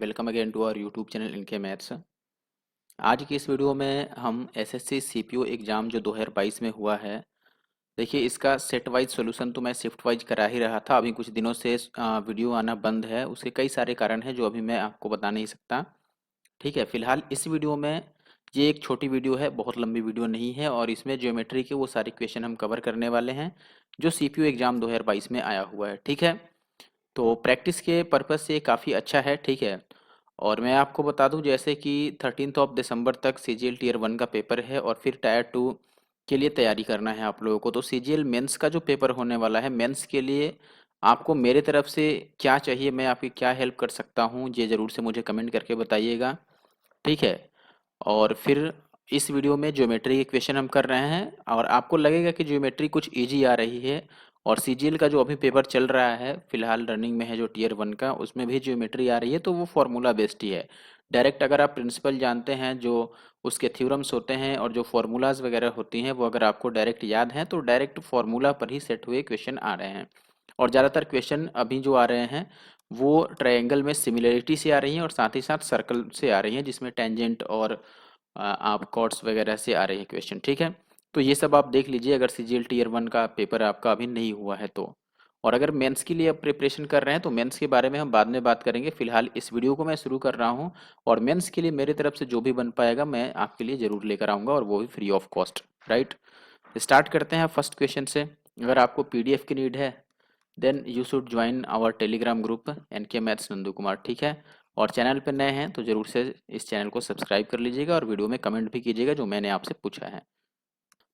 Welcome again to our YouTube channel NK maths. आज की इस वीडियो में हम एसएससी सीपीओ एग्ज़ाम जो 2022 में हुआ है, देखिए इसका सेट वाइज सॉल्यूशन तो मैं शिफ्ट वाइज करा ही रहा था। अभी कुछ दिनों से वीडियो आना बंद है, उसके कई सारे कारण हैं जो अभी मैं आपको बता नहीं सकता। ठीक है, फिलहाल इस वीडियो में ये एक छोटी वीडियो है, बहुत लंबी वीडियो नहीं है, और इसमें ज्योमेट्री के वो सारे क्वेश्चन हम कवर करने वाले हैं जो सीपीओ एग्ज़ाम 2022 में आया हुआ है। ठीक है, तो प्रैक्टिस के पर्पज़ से काफ़ी अच्छा है। ठीक है, और मैं आपको बता दूं जैसे कि 13 दिसंबर तक सीजीएल टीयर 1 का पेपर है और फिर टायर 2 के लिए तैयारी करना है आप लोगों को। तो सीजीएल मेंस का जो पेपर होने वाला है, मेंस के लिए आपको मेरे तरफ से क्या चाहिए, मैं आपकी क्या हेल्प कर सकता हूं, ये ज़रूर से मुझे कमेंट करके बताइएगा। ठीक है, और फिर इस वीडियो में ज्योमेट्री के क्वेश्चन हम कर रहे हैं और आपको लगेगा कि ज्योमेट्री कुछ इजी आ रही है। और सीजीएल का जो अभी पेपर चल रहा है, फिलहाल रनिंग में है जो टीयर 1 का, उसमें भी ज्योमेट्री आ रही है, तो वो फॉर्मूला बेस्ड ही है। डायरेक्ट अगर आप प्रिंसिपल जानते हैं, जो उसके थ्योरम्स होते हैं और जो फार्मूलाज वगैरह होती हैं, वो अगर आपको डायरेक्ट याद हैं तो डायरेक्ट फार्मूला पर ही सेट हुए क्वेश्चन आ रहे हैं। और ज़्यादातर क्वेश्चन अभी जो आ रहे हैं वो ट्रायंगल में सिमिलरिटी से आ रही हैं और साथ ही साथ सर्कल से आ रही हैं, जिसमें टेंजेंट और आप कॉर्ड्स वगैरह से आ रही है क्वेश्चन। ठीक है, तो ये सब आप देख लीजिए अगर सीजीएल टीयर 1 का पेपर आपका अभी नहीं हुआ है तो। और अगर मेंस के लिए आप प्रिपरेशन कर रहे हैं तो मेंस के बारे में हम बाद में बात करेंगे। फिलहाल इस वीडियो को मैं शुरू कर रहा हूं और मेंस के लिए मेरे तरफ से जो भी बन पाएगा मैं आपके लिए ज़रूर लेकर आऊँगा, और वो भी free of cost. Right, start करते हैं फर्स्ट क्वेश्चन से। अगर आपको पीडीएफ की नीड है then you should join our Telegram group NK maths Nandu Kumar. ठीक है, और चैनल पर नए हैं तो ज़रूर से इस चैनल को सब्सक्राइब कर लीजिएगा और वीडियो में कमेंट भी कीजिएगा जो मैंने आपसे पूछा है।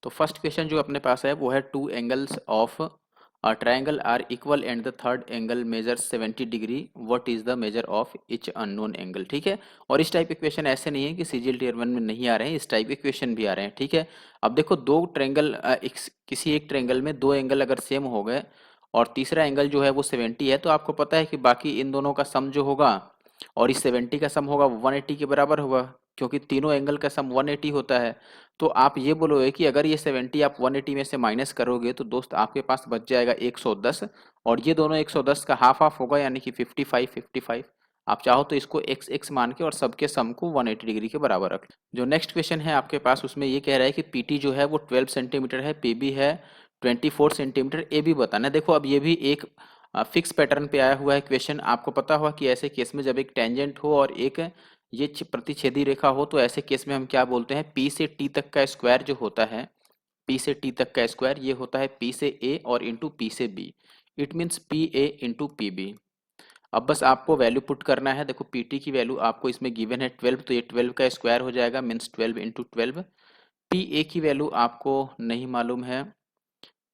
तो फर्स्ट क्वेश्चन जो अपने पास है वो है, two angles of a triangle are equal and the third angle measures 70 degree, what is the measure of each unknown angle. ठीक है, और इस टाइप के क्वेश्चन ऐसे नहीं है कि सीजीएल टीयर 1 में नहीं आ रहे हैं, इस टाइप के क्वेश्चन भी आ रहे हैं। ठीक है, अब देखो दो ट्रायंगल, किसी एक ट्रायंगल में दो एंगल अगर सेम हो गए और तीसरा एंगल जो है वो 70 है, तो आपको पता है कि बाकी इन दोनों का सम जो होगा और इस 70 का सम होगा 180 के बराबर होगा, क्योंकि तीनों एंगल का सम 180 होता है। तो आप ये बोलोगे कि अगर ये 70 आप 180 में से माइनस करोगे तो दोस्त आपके पास बच जाएगा 110, और ये दोनों 110 का हाफ हाफ होगा, यानी कि 55 55। आप चाहो तो इसको x x मान के और सबके सम को 180 डिग्री के बराबर रख। जो नेक्स्ट क्वेश्चन है आपके पास उसमें ये कह रहा है कि पीटी जो है वो 12 सेंटीमीटर है, पीबी है 24 सेंटीमीटर, ए भी बताना है। देखो अब ये भी एक फिक्स पैटर्न पे आया हुआ है क्वेश्चन। आपको पता होगा कि ऐसे केस में जब एक टेंजेंट हो और एक ये प्रतिच्छेदी रेखा हो, तो ऐसे केस में हम क्या बोलते हैं, पी से टी तक का स्क्वायर जो होता है, पी से टी तक का स्क्वायर ये होता है पी से ए और इंटू पी से B. It means P A into P B. अब बस आपको वैल्यू पुट करना है। देखो पी टी की वैल्यू आपको इसमें गिवन है 12, तो ये 12 का स्क्वायर हो जाएगा, मीन्स 12 इंटू 12। पी ए की वैल्यू आपको नहीं मालूम है,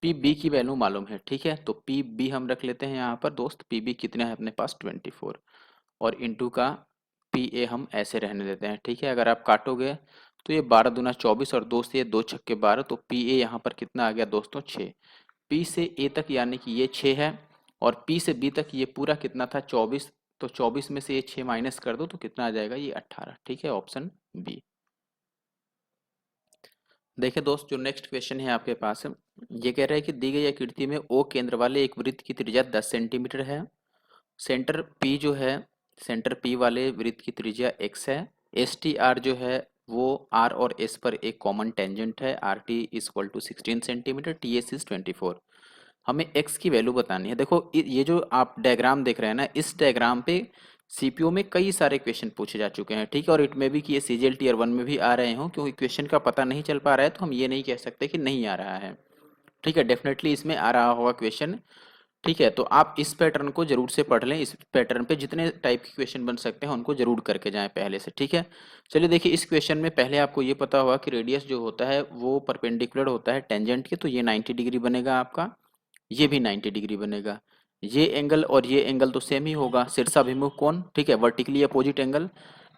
पी बी की वैल्यू मालूम है। ठीक है, तो पी बी हम रख लेते हैं यहाँ पर दोस्त। पी बी कितना है अपने पास 24, और इंटू का पी ए हम ऐसे रहने देते हैं। ठीक है, अगर आप काटोगे तो ये 12 दूना 24 और 2 से ये 2 छक्के 12, तो पी ए यहाँ पर कितना आ गया दोस्तों 6। पी से ए तक यानी कि ये 6 है, और पी से बी तक ये पूरा कितना था 24, तो 24 में से ये 6 माइनस कर दो तो कितना आ जाएगा ये 18। ठीक है, ऑप्शन बी। देखिए दोस्त, जो नेक्स्ट क्वेश्चन है आपके पास, ये कह रहा है कि दी गई आकृति में ओ केंद्र वाले एक वृत्त की त्रिज्या 10 सेंटीमीटर है। सेंटर पी जो है, सेंटर पी वाले वृत्त की त्रिज्या x है। एस टी आर जो है वो r और s पर एक कॉमन टेंजेंट है, R T equal to 16 centimetre, T S is 24। हमें x की वैल्यू बतानी है। देखो ये जो आप डायग्राम देख रहे हैं ना, इस डायग्राम पे सीपीओ में कई सारे क्वेश्चन पूछे जा चुके हैं। ठीक है, और इट में भी कि ये सीजीएल टीयर 1 में भी आ रहे हों, क्योंकि क्वेश्चन का पता नहीं चल पा रहा है तो हम ये नहीं कह सकते कि नहीं आ रहा है। ठीक है, डेफिनेटली इसमें आ रहा होगा क्वेश्चन। ठीक है, तो आप इस पैटर्न को जरूर से पढ़ लें। इस पैटर्न पे जितने टाइप के क्वेश्चन बन सकते हैं उनको जरूर करके जाएं पहले से। ठीक है, चलिए देखिए इस क्वेश्चन में पहले आपको ये पता होगा कि रेडियस जो होता है वो परपेंडिकुलर होता है टेंजेंट के, तो ये 90 डिग्री बनेगा आपका, ये भी 90 डिग्री बनेगा। ये एंगल और ये एंगल तो सेम ही होगा, शीर्षाभिमुख कोण। ठीक है, वर्टिकली अपोजिट एंगल।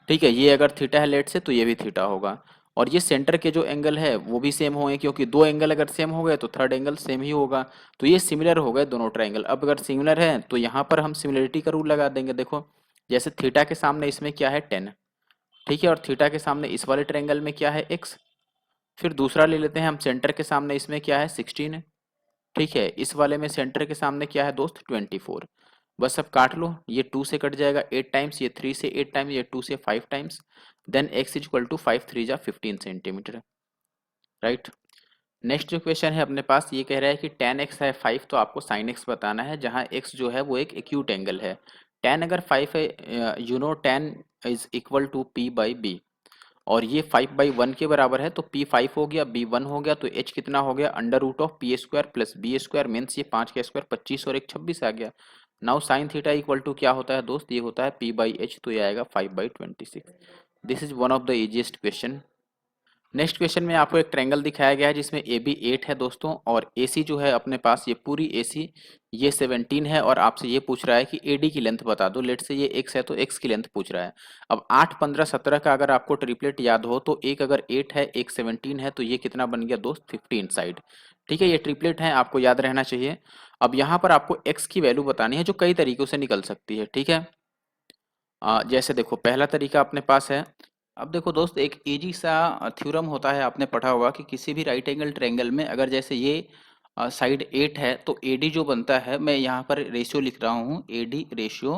ठीक है, ये अगर थीटा है लेट से तो ये भी थीटा होगा, और ये सेंटर के जो एंगल है वो भी सेम होंगे, क्योंकि दो एंगल अगर सेम हो गए तो थर्ड एंगल सेम ही होगा। तो ये सिमिलर हो गए दोनों ट्रायंगल। अब अगर सिमिलर है तो यहाँ पर हम सिमिलरिटी का रूल लगा देंगे। देखो जैसे थीटा के सामने इसमें क्या है 10, ठीक है, और थीटा के सामने इस वाले ट्रायंगल में क्या है x। फिर दूसरा ले लेते हैं हम, सेंटर के सामने इसमें क्या है 16, ठीक है, इस वाले में सेंटर के सामने क्या है दोस्त 24। बस अब काट लो, ये 2 से कट जाएगा 8 टाइम्स, ये 3 से 8 टाइम्स, ये 2 से 5 times, then x is equal to 5 3 जा 15 सेंटीमीटर, राइट। नेक्स्ट जो क्वेश्चन है अपने पास, ये कह रहा है कि tan x है 5, तो आपको sin x बताना है, जहां x जो है वो एक एक्यूट एंगल है। tan अगर 5 है, you know tan is equal to p by b, और ये 5/1 के बराबर है, तो p 5 हो गया, b 1 हो गया, तो h कितना हो गया, under root of P square plus B square, means ये 5 का स्क्वायर 25 और एक 26 आ गया। Now sine theta equal to क्या होता है दोस्त, ये होता है p बाई h, तो ये आएगा 5/26। This is one of the easiest question. Next question में आपको एक ट्रायंगल दिखाया गया है जिसमें ए बी 8 है दोस्तों, और ए सी जो है अपने पास, ये पूरी ए सी ये 17 है, और आपसे ये पूछ रहा है कि ए डी की लेंथ बता दो। लेट से ये x है तो x की लेंथ पूछ रहा है। अब 8 15 17 का अगर आपको ट्रिपलेट याद हो, तो एक अगर 8 है एक 17 है, तो ये कितना बन गया दोस्त, 15 साइड। ठीक है, ये ट्रिपलेट है, आपको याद रहना चाहिए। अब यहाँ पर आपको x की वैल्यू बतानी है, जो कई तरीकों से निकल सकती है। ठीक है, जैसे देखो पहला तरीका अपने पास है। अब देखो दोस्त, एक इजी सा थ्योरम होता है, आपने पढ़ा होगा कि किसी भी राइट एंगल ट्रायंगल में अगर जैसे ये साइड 8 है, तो AD जो बनता है, मैं यहाँ पर रेशियो लिख रहा हूँ, AD ratio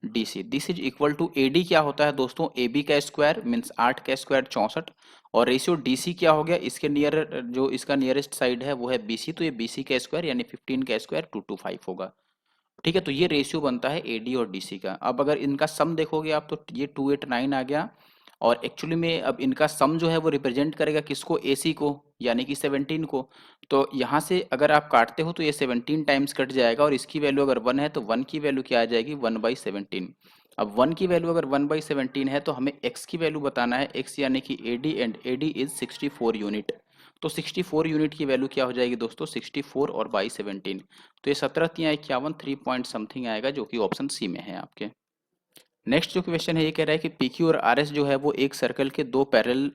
DC, this is equal to AD क्या होता है दोस्तों, AB का स्क्वायर मीन्स 8 का स्क्वायर 64, और रेशियो DC क्या हो गया, इसके नियर जो इसका नियरेस्ट साइड है वो है BC, तो ये BC का स्क्वायर यानी 15 का स्क्वायर 225 होगा। ठीक है, तो ये रेशियो बनता है एडी और डीसी का। अब अगर इनका सम देखोगे आप, तो ये 289 आ गया, और एक्चुअली में अब इनका सम जो है वो रिप्रेजेंट करेगा किसको, एसी को, यानी कि 17 को। तो यहाँ से अगर आप काटते हो तो ये 17 टाइम्स कट जाएगा, और इसकी वैल्यू अगर 1 है तो 1 की वैल्यू क्या आ जाएगी, 1/17। अब 1 की वैल्यू अगर 1/17 है, तो हमें x की वैल्यू बताना है, x यानी कि AD, and AD is 64 unit. तो 64 यूनिट की वैल्यू क्या हो जाएगी दोस्तों, 64 और बाई 17, तो ये 17 तिया 51, 3 पॉइंट समथिंग आएगा, जो कि ऑप्शन सी में है आपके। नेक्स्ट जो क्वेश्चन है, ये कह रहा है कि पी क्यू और आर एस जो है वो एक सर्कल के दो पैरेलल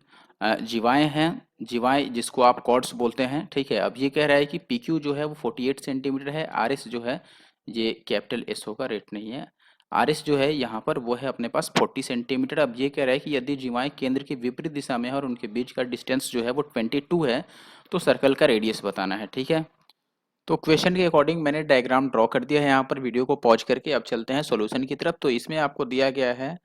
जीवाएं हैं, जीवाएं जिसको आप कॉर्ड्स बोलते हैं। ठीक है, अब ये कह रहा है कि पी क्यू जो है वो 48 सेंटीमीटर है, आर एस जो है, ये कैपिटल एस होगा, रेट नहीं है, आर एस जो है यहाँ पर वो है अपने पास 40 सेंटीमीटर। अब ये कह रहा है कि यदि जीवाएं केंद्र की विपरीत दिशा में है और उनके बीच का डिस्टेंस जो है वो 22 है, तो सर्कल का रेडियस बताना है। ठीक है, तो क्वेश्चन के अकॉर्डिंग मैंने डायग्राम ड्रॉ कर दिया है यहाँ पर, वीडियो को पॉज करके। अब चलते हैं सॉल्यूशन की तरफ। तो इसमें आपको दिया गया है,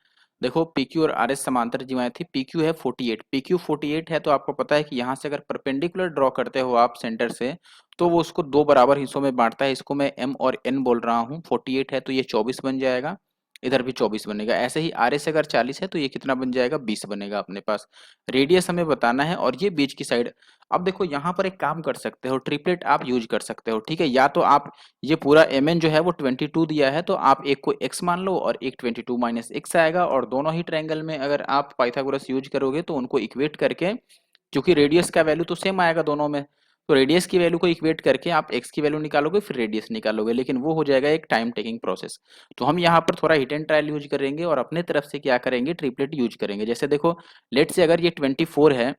देखो PQ और RS समांतर जीवाएं थी, PQ है 48, PQ 48 है, तो आपको पता है कि यहाँ से अगर परपेंडिकुलर ड्रॉ करते हो आप सेंटर से, तो वो उसको दो बराबर हिस्सों में बांटता है। इसको मैं M और N बोल रहा हूँ, 48 है तो ये 24 बन जाएगा, इधर भी 24 बनेगा। ऐसे ही RS अगर 40 है तो ये कितना बन जाएगा, 20 बनेगा अपने पास। रेडियस हमें बताना है, और ये बीच की साइड। अब देखो यहाँ पर एक काम कर सकते हो, ट्रिपलेट आप यूज कर सकते हो। ठीक है, या तो आप ये पूरा mn जो है वो 22 दिया है, तो आप एक को x मान लो और एक 22 माइनस x आएगा, और दोनों ही ट्रायंगल में अगर आप पाइथागोरस यूज करोगे तो उनको इक्वेट करके, क्योंकि रेडियस का वैल्यू तो सेम आएगा दोनों में, तो रेडियस की वैल्यू को इक्वेट करके आप x की वैल्यू निकालोगे, फिर रेडियस निकालोगे, लेकिन वो हो जाएगा एक टाइम टेकिंग प्रोसेस। तो हम यहाँ पर थोड़ा हिट एंड ट्रायल यूज करेंगे, और अपने तरफ से क्या करेंगे, ट्रिपलेट यूज करेंगे। जैसे देखो, लेट से अगर ये 24 है,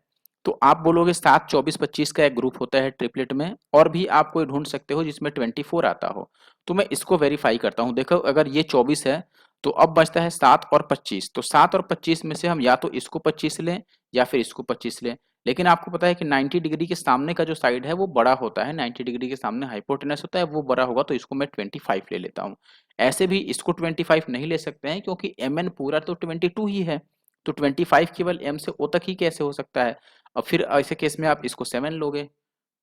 तो आप बोलोगे 7 24 25 का एक ग्रुप होता है ट्रिपलेट में, और भी आप कोई ढूंढ सकते हो जिसमें 24 आता हो। तो मैं इसको वेरीफाई करता हूँ। देखो, अगर ये 24 है, तो अब बचता है 7 और 25, तो 7 और 25 में से हम या तो इसको 25 लें या फिर इसको 25 लें। लेकिन आपको पता है कि 90 डिग्री के सामने का जो साइड है वो बड़ा होता है, 90 डिग्री के सामने हाइपोटेनस होता है, वो बड़ा होगा, तो इसको मैं 25 ले लेता हूँ। ऐसे भी इसको 25 नहीं ले सकते हैं, क्योंकि mn पूरा तो 22 ही है, तो 25 केवल m से o तक ही कैसे हो सकता है। अब फिर ऐसे केस में आप इसको 7 लोगे।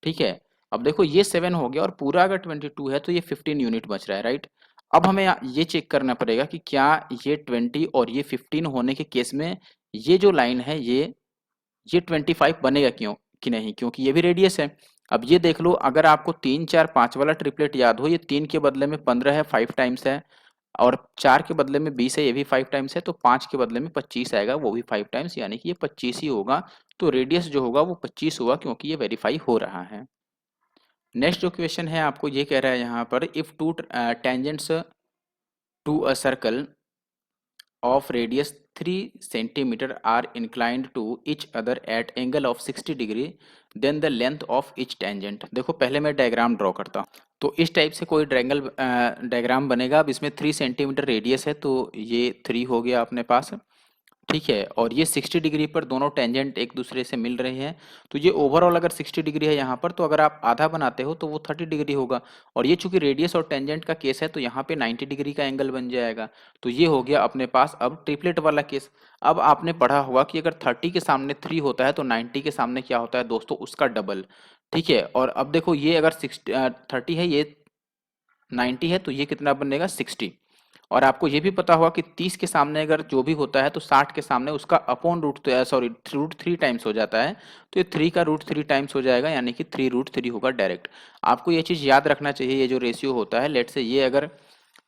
ठीक है, अब देखो ये 7 हो गया, और पूरा अगर 22 है तो ये 15 यूनिट बच रहा है, राइट। अब हमें ये चेक करना पड़ेगा कि क्या ये 20 और ये 15 होने के केस में ये जो लाइन है, ये 25 बनेगा क्यों कि नहीं, क्योंकि ये भी रेडियस है। अब ये देख लो, अगर आपको 3 4 5 वाला ट्रिपलेट याद हो, ये 3 के बदले में 15 है, 5 टाइम्स है, और 4 के बदले में 20 है, ये भी 5 टाइम्स है, तो 5 के बदले में 25 आएगा, वो भी 5 टाइम्स, यानी कि ये 25 ही होगा। तो रेडियस जो होगा वो 25 होगा, क्योंकि ये वेरीफाई हो रहा है। नेक्स्ट जो क्वेश्चन है आपको ये कह रहा है यहाँ पर, if two tangents to a circle of radius 3 centimeter are inclined to each other at angle of 60 degree, then the length of each tangent। देखो पहले मैं डायग्राम ड्रॉ करता हूँ। तो इस टाइप से कोई डायग्राम बनेगा। अब इसमें 3 सेंटीमीटर रेडियस है, तो ये 3 हो गया अपने पास, ठीक है, और ये 60 डिग्री पर दोनों टेंजेंट एक दूसरे से मिल रहे हैं। तो ये ओवरऑल अगर 60 डिग्री है यहाँ पर, तो अगर आप आधा बनाते हो तो वो 30 डिग्री होगा। और ये चूंकि रेडियस और टेंजेंट का केस है तो यहाँ पे 90 डिग्री का एंगल बन जाएगा। तो ये हो गया अपने पास अब ट्रिपलेट वाला केस। अब आपने पढ़ा होगा कि अगर 30 के सामने 3 होता है तो 90 के सामने क्या होता है दोस्तों, उसका डबल। ठीक है, और अब देखो ये अगर 30 है, ये 90 है, तो ये कितना बनेगा 60। और आपको ये भी पता होगा कि 30 के सामने अगर जो भी होता है तो 60 के सामने उसका upon root, sorry root 3 times हो जाता है। तो ये 3 का रूट 3 टाइम्स हो जाएगा, यानी कि 3 रूट 3 होगा डायरेक्ट। आपको ये चीज याद रखना चाहिए, ये जो रेशियो होता है, लेट से ये अगर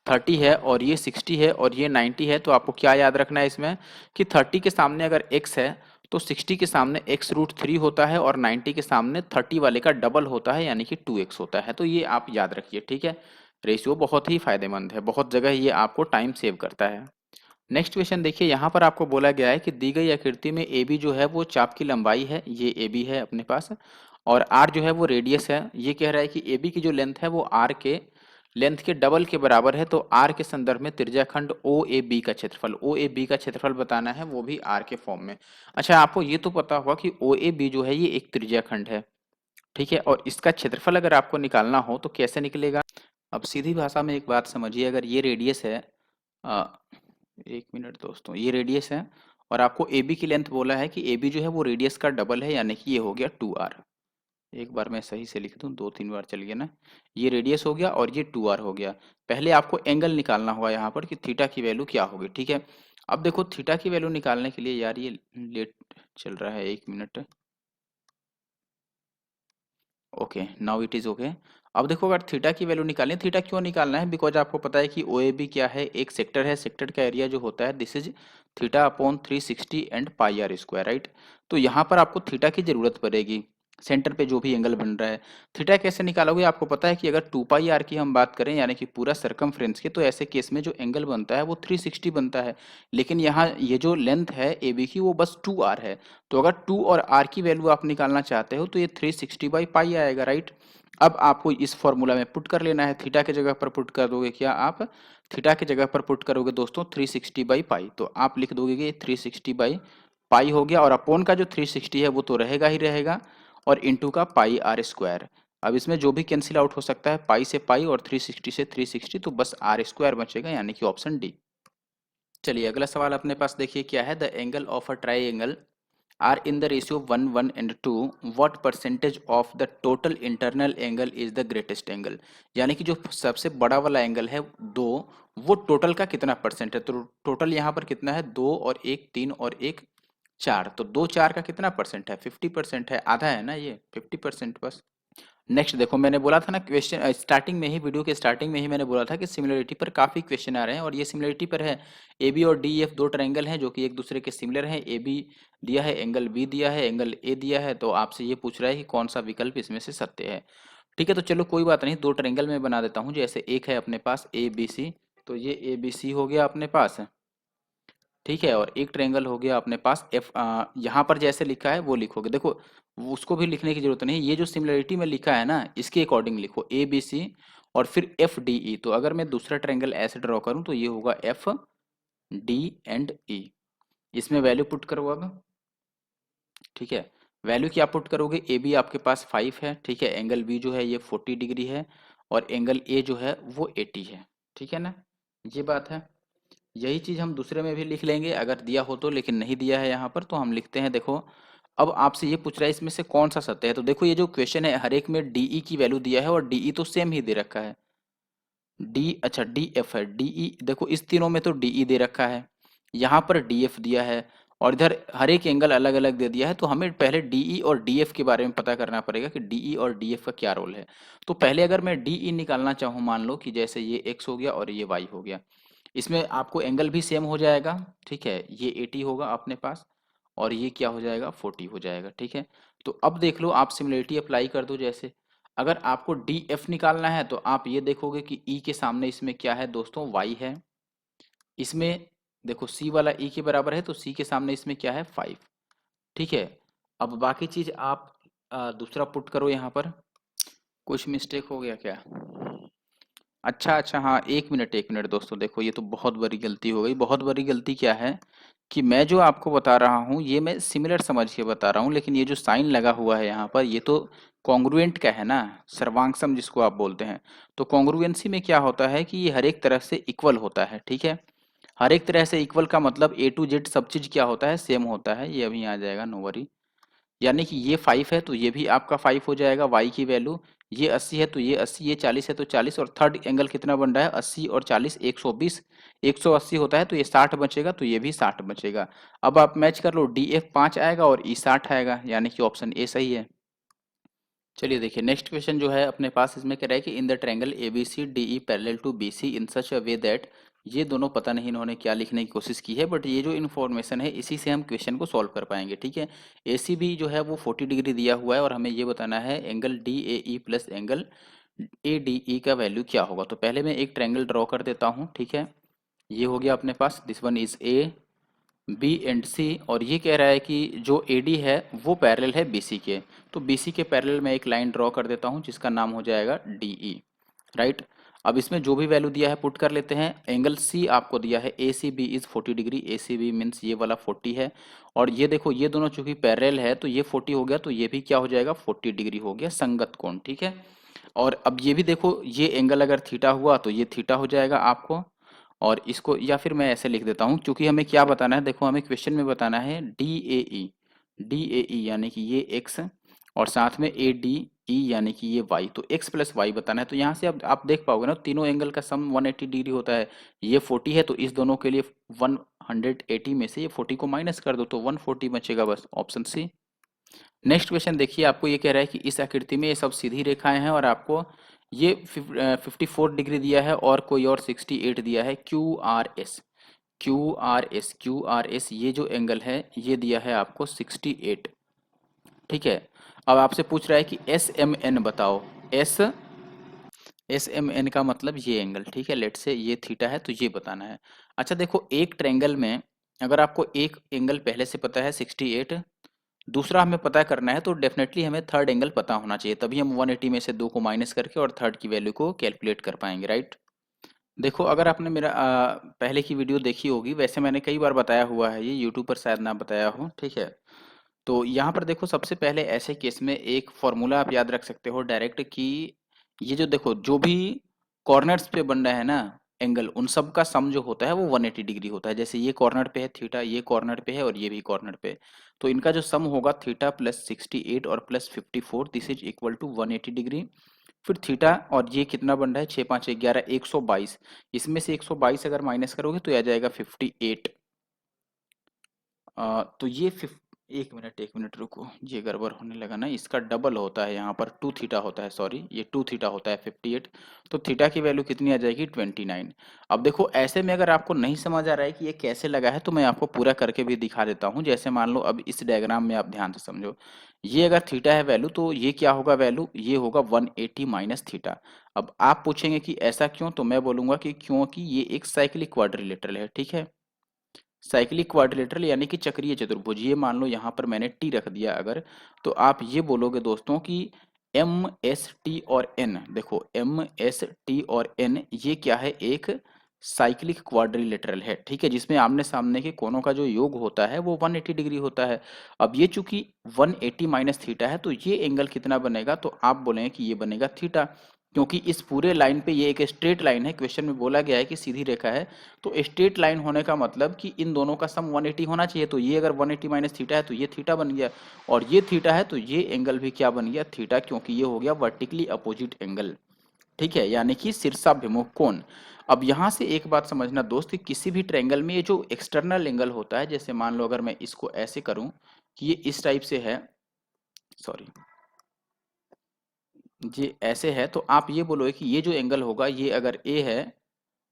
30 है और ये 60 है और ये 90 है, तो आपको क्या याद रखना है इसमें कि 30 के सामने अगर x है तो 60 के सामने x रूट 3 होता है, और 90 के सामने 30 वाले का डबल होता है, यानी कि 2x होता है। तो ये आप याद रखिए, ठीक है। रेशियो बहुत ही फायदेमंद है, बहुत जगह ये आपको टाइम सेव करता है। नेक्स्ट क्वेश्चन देखिए, यहाँ पर आपको बोला गया है कि दी गई आकृति में ए बी जो है वो चाप की लंबाई है, ये ए बी है अपने पास, और आर जो है वो रेडियस है। ये कह रहा है कि ए बी की जो लेंथ है वो आर के लेंथ के डबल के बराबर है। तो आर के संदर्भ में त्रिज्याखंड ओ ए बी का क्षेत्रफल, ओ ए बी का क्षेत्रफल बताना है, वो भी आर के फॉर्म में। अच्छा, आपको ये तो पता होगा कि ओ ए बी जो है ये एक त्रिज्याखंड है, ठीक है, और इसका क्षेत्रफल अगर आपको निकालना हो तो कैसे निकलेगा। अब सीधी भाषा में एक बात समझिए, अगर ये रेडियस है, अ, एक मिनट दोस्तों, ये रेडियस है और आपको ए बी की लेंथ बोला है कि ए बी जो है वो रेडियस का डबल है, यानी कि ये हो गया 2r। एक बार मैं सही से लिख दूं, 2-3 बार चल गया ना। ये रेडियस हो गया और ये 2r हो गया। पहले आपको एंगल निकालना होगा यहाँ पर कि थीटा की वैल्यू क्या होगी, ठीक है। अब देखो थीटा की वैल्यू निकालने के लिए, यार ये लेट चल रहा है, 1 minute. Okay, now it is okay. अब देखो, अगर थीटा की वैल्यू निकालनी है, थीटा क्यों निकालना है, बिकॉज आपको पता है कि ओ ए बी क्या है, एक सेक्टर है, सेक्टर का एरिया जो होता है this is theta upon 360 and pi R square, right. तो यहाँ पर आपको थीटा की जरूरत पड़ेगी, सेंटर पे जो भी एंगल बन रहा है। थीटा कैसे निकालोगे, आपको पता है कि अगर 2 पाई आर की हम बात करें, यानी कि पूरा सरकमफ्रेंस की, तो ऐसे केस में जो एंगल बनता है वो 360 बनता है। लेकिन यहाँ ये जो लेंथ है ए बी की वो बस 2r है। तो अगर 2 और r की वैल्यू आप निकालना चाहते हो तो ये 360 बाई पाई आएगा, राइट। अब आपको इस फॉर्मूला में पुट कर लेना है, थीटा की जगह पर पुट कर दोगे, क्या आप थीटा की जगह पर पुट करोगे दोस्तों 360 बाई पाई, तो आप लिख दोगे कि 360 बाई पाई हो गया, और अपोन का जो 360 है वो तो रहेगा ही रहेगा, और इंटू का पाई आर स्क्वायर। अब इसमें जो भी कैंसिल आउट हो सकता है, पाई से पाई और 360 से 360, तो बस आर स्क्वायर बचेगा, यानी कि ऑप्शन डी। चलिए अगला सवाल अपने पास देखिए क्या है, the angle of a triangle are in the ratio 1 1 and 2, what percentage of the total internal angle is the greatest angle। यानी कि जो सबसे बड़ा वाला एंगल है दो, वो टोटल का कितना परसेंट है। तो टोटल यहाँ पर कितना है, 2 और 1 3 और 1 4, तो 2 4 का कितना परसेंट है, 50% है, आधा है ना, ये 50% बस। नेक्स्ट देखो, मैंने बोला था ना क्वेश्चन स्टार्टिंग में ही, वीडियो के स्टार्टिंग में ही मैंने बोला था कि सिमिलरिटी पर काफी क्वेश्चन आ रहे हैं, और ये सिमिलरिटी पर है। ए बी और डी एफ दो ट्रायंगल हैं जो कि एक दूसरे के सिमिलर हैं। ए बी दिया है, एंगल बी दिया है, एंगल ए दिया है, तो आपसे ये पूछ रहा है कि कौन सा विकल्प इसमें से सत्य है। ठीक है, तो चलो कोई बात नहीं, दो ट्रायंगल में बना देता हूँ। जैसे एक है अपने पास ए बी सी, तो ये ए बी सी हो गया अपने पास, ठीक है, और एक ट्रायंगल हो गया अपने पास एफ। यहाँ पर जैसे लिखा है वो लिखोगे, देखो उसको भी लिखने की जरूरत नहीं, ये जो सिमिलरिटी में लिखा है ना इसके अकॉर्डिंग लिखो, ए बी सी और फिर एफ डी ई। तो अगर मैं दूसरा ट्रायंगल ऐसे ड्रॉ करूं तो ये होगा एफ डी एंड ई। इसमें वैल्यू पुट करो अब, ठीक है। वैल्यू क्या पुट करोगे, ए बी आपके पास 5 है, ठीक है, एंगल बी जो है ये 40 डिग्री है, और एंगल ए जो है वो 80 है, ठीक है ना, ये बात है। यही चीज हम दूसरे में भी लिख लेंगे अगर दिया हो तो, लेकिन नहीं दिया है यहाँ पर, तो हम लिखते हैं। देखो अब आपसे ये पूछ रहा है इसमें से कौन सा सत्य है, तो देखो ये जो क्वेश्चन है हर एक में डीई की वैल्यू दिया है, और डीई तो सेम ही दे रखा है। डी अच्छा डी एफ है, डीई देखो इस तीनों में तो डीई दे रखा है, यहाँ पर डीएफ दिया है, और इधर हर एक एंगल अलग अलग दे दिया है। तो हमें पहले डीई और डीएफ के बारे में पता करना पड़ेगा कि डीई और डीएफ का क्या रोल है। तो पहले अगर मैं डीई निकालना चाहूँ, मान लो कि जैसे ये एक्स हो गया और ये वाई हो गया, इसमें आपको एंगल भी सेम हो जाएगा, ठीक है, ये 80 होगा अपने पास, और ये क्या हो जाएगा 40 हो जाएगा, ठीक है। तो अब देख लो, आप सिमिलरिटी अप्लाई कर दो। जैसे अगर आपको डी एफ निकालना है तो आप ये देखोगे कि ई के सामने इसमें क्या है दोस्तों, वाई है। इसमें देखो सी वाला ई के बराबर है, तो सी के सामने इसमें क्या है 5, ठीक है। अब बाकी चीज आप दूसरा पुट करो यहाँ पर। कुछ मिस्टेक हो गया क्या, अच्छा अच्छा हाँ, 1 मिनट 1 मिनट दोस्तों, देखो ये तो बहुत बड़ी गलती हो गई। बहुत बड़ी गलती क्या है कि मैं जो आपको बता रहा हूँ ये मैं सिमिलर समझ के बता रहा हूँ, लेकिन ये जो साइन लगा हुआ है यहाँ पर ये तो कॉन्ग्रुएंट का है ना, सर्वांगसम जिसको आप बोलते हैं। तो कॉन्ग्रुएंसी में क्या होता है कि ये हर एक तरह से इक्वल होता है, ठीक है। हर एक तरह से इक्वल का मतलब ए टू जेड सब चीज क्या होता है, सेम होता है। ये अभी आ जाएगा, नो वरी। यानी कि ये 5 है तो ये भी आपका 5 हो जाएगा y की वैल्यू। ये 80 है तो ये 80, ये 40 है तो 40, और थर्ड एंगल कितना बन रहा है, 80 और 40 120, 180 होता है तो ये 60 बचेगा, तो ये भी 60 बचेगा। अब आप मैच कर लो, डी एफ 5 आएगा और ई 60 आएगा, यानी कि ऑप्शन ए सही है। चलिए देखिए नेक्स्ट क्वेश्चन जो है अपने पास, इसमें कह रहा है कि in the triangle A B C D E parallel to B C in such a way that, ये दोनों पता नहीं इन्होंने क्या लिखने की कोशिश की है, बट ये जो इन्फॉर्मेशन है इसी से हम क्वेश्चन को सॉल्व कर पाएंगे, ठीक है। ए सी बी जो है वो 40 डिग्री दिया हुआ है और हमें ये बताना है angle D A E plus angle A D E का वैल्यू क्या होगा। तो पहले मैं एक ट्रायंगल ड्रॉ कर देता हूँ, ठीक है। ये हो गया अपने पास, this one is A B and C, और ये कह रहा है कि जो ए डी है वो पैरेलल है बी सी के। तो बी सी के पैरेलल मैं एक लाइन ड्रॉ कर देता हूँ जिसका नाम हो जाएगा डी ई, राइट। अब इसमें जो भी वैल्यू दिया है पुट कर लेते हैं। एंगल सी आपको दिया है A C B is 40 degree, A C B means ये वाला 40 है, और ये देखो ये दोनों चूंकि पैरेलल है तो ये 40 हो गया, तो ये भी क्या हो जाएगा, 40 डिग्री हो गया, संगत कोण, ठीक है। और अब ये भी देखो, ये एंगल अगर थीटा हुआ तो ये थीटा हो जाएगा आपको, और इसको या फिर मैं ऐसे लिख देता हूँ, क्योंकि हमें क्या बताना है, देखो हमें क्वेश्चन में बताना है D A E, D A ई यानी कि ये एक्स, और साथ में ए डी ई यानी कि ये वाई, तो एक्स प्लस वाई बताना है। तो यहाँ से अब आप देख पाओगे ना, तीनों एंगल का सम 180 डिग्री होता है। ये 40 है तो इस दोनों के लिए 180 में से ये 40 को माइनस कर दो तो 140 बचेगा, बस ऑप्शन सी। नेक्स्ट क्वेश्चन देखिए, आपको ये कह रहा है कि इस आकृति में ये सब सीधी रेखाएं हैं और आपको ये 54 डिग्री दिया है और कोई और 68 दिया है, Q R S, Q R S, Q R S, ये जो एंगल है ये दिया है आपको 68, ठीक है। अब आपसे पूछ रहा है कि एस एम एन बताओ, एस एस एम एन का मतलब ये एंगल, ठीक है। लेट से ये थीटा है तो ये बताना है। अच्छा देखो, एक ट्रायंगल में अगर आपको एक एंगल पहले से पता है 68, दूसरा हमें पता करना है, तो डेफिनेटली हमें थर्ड एंगल पता होना चाहिए, तभी हम 180 में से 2 को माइनस करके और थर्ड की वैल्यू को कैलकुलेट कर पाएंगे, राइट। देखो अगर आपने मेरा पहले की वीडियो देखी होगी, वैसे मैंने कई बार बताया हुआ है, ये यूट्यूब पर शायद ना बताया हो, ठीक है। तो यहाँ पर देखो, सबसे पहले ऐसे केस में एक फॉर्मूला आप याद रख सकते हो डायरेक्ट, कि ये जो देखो जो भी कॉर्नर्स पे बन रहा है ना एंगल, उन सब का सम जो होता है वो 180 डिग्री होता है। जैसे ये कॉर्नर पे है थीटा, ये कॉर्नर पे है और ये भी कॉर्नर पे, तो इनका जो सम होगा थीटा प्लस 68 और plus 54, this is equal to 180 degree. फिर थीटा और ये कितना बन रहा है, 6 5 11 122, इसमें से 122 अगर माइनस करोगे तो आ जाएगा 58। तो ये एक मिनट रुको, ये गड़बड़ होने लगा ना, इसका डबल होता है, यहाँ पर 2 थीटा होता है, सॉरी ये 2 थीटा होता है 58, तो थीटा की वैल्यू कितनी आ जाएगी 29। अब देखो ऐसे में अगर आपको नहीं समझ आ रहा है कि ये कैसे लगा है, तो मैं आपको पूरा करके भी दिखा देता हूँ। जैसे मान लो अब इस डायग्राम में आप ध्यान से समझो, ये अगर थीटा है वैल्यू, तो ये क्या होगा वैल्यू, ये होगा 180 माइनस थीटा। अब आप पूछेंगे कि ऐसा क्यों, तो मैं बोलूंगा कि क्योंकि ये एक साइक्लिक क्वाड्रिलेटरल है, ठीक है। साइक्लिक क्वाड्रिलेटरल यानी कि चक्रीय चतुर्भुज, ये मान लो यहाँ पर मैंने टी रख दिया अगर, तो आप ये बोलोगे दोस्तों कि एम एस टी और एन, देखो एम एस टी और एन ये क्या है, एक साइक्लिक क्वाड्रिलेटरल है, ठीक है, जिसमें आमने सामने के कोनों का जो योग होता है वो 180 डिग्री होता है। अब ये चूंकि 180 माइनस थीटा है, तो ये एंगल कितना बनेगा, तो आप बोलेंगे कि ये बनेगा थीटा, क्योंकि इस पूरे लाइन पे ये एक स्ट्रेट लाइन है, क्वेश्चन में बोला गया है कि सीधी रेखा है, तो स्ट्रेट लाइन होने का मतलब कि इन दोनों का सम 180 होना चाहिए, तो ये अगर 180 माइनस थीटा है तो ये थीटा बन गया, और ये थीटा है तो ये एंगल भी क्या बन गया, थीटा, क्योंकि ये हो गया वर्टिकली अपोजिट एंगल, ठीक है, यानी कि शीर्षाभिमुख कोण। अब यहाँ से एक बात समझना दोस्त, कि किसी भी ट्रायंगल में ये जो एक्सटर्नल एंगल होता है, जैसे मान लो अगर मैं इसको ऐसे करूं कि ये इस टाइप से है, सॉरी ये ऐसे है, तो आप ये बोलोगे कि ये जो एंगल होगा, ये अगर ए है